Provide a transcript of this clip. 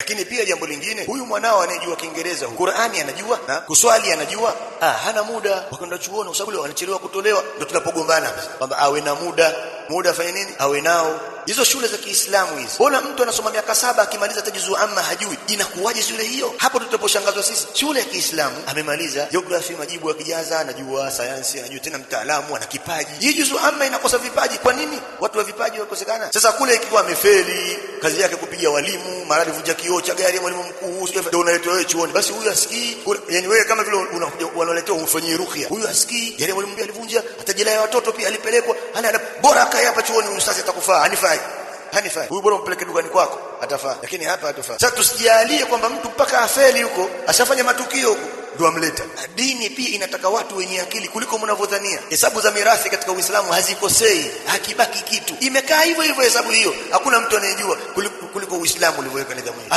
Lakini pia jambo lingine, huyu mwanao anayejua Kiingereza, Qur'ani anajua na kuswali anajua, hana muda wa kwenda chuoni kwa sababu wanachelewa kutolewa. Ndio tunapogombana kwamba awe na muda afanye nini, awe nao. Hizo shule za Kiislamu hizi, mbona mtu anasoma miaka 7 akimaliza tajuzuu amma hajui? Inakuwaje shule hiyo? Hapo tutaposhangazwa sisi. Shule ya Kiislamu amemaliza geography, majibu akijaza, anajua sayansi, anajua tena mtaalamu, ana kipaji. Hii juzuu amma inakosa vipaji. Kwa nini watu wa vipaji wakosekana? Sasa kule ikiwa amefeli, kazi yake kupiga walimu, maradi vunja kioo cha gari ya mwalimu mkuu, ndio unaletwa wewe chuoni. Basi huyu asikii, yani wewe kama vile unakuja unaletea umfanyie ruqya. Huyu asikii, yale mwalimu pia alivunja, atajilea watoto pia alipelekwa. Ana bora akae hapa chuoni, ustazi atakufaa. Hanifai. Huyu bora umpeleke dukani kwako, atafaa. Lakini hapa hatafaa. Sasa tusijalie kwamba mtu mpaka afeli huko, ashafanya matukio huko, ndio amleta. Dini pia inataka watu wenye akili kuliko mnavyodhania. Hesabu za mirathi katika Uislamu hazikosei, hakibaki kitu. Imekaa hivyo hivyo hesabu hiyo. Hakuna mtu anayejua kuliko Uislamu ulivyoweka nidhamu hiyo.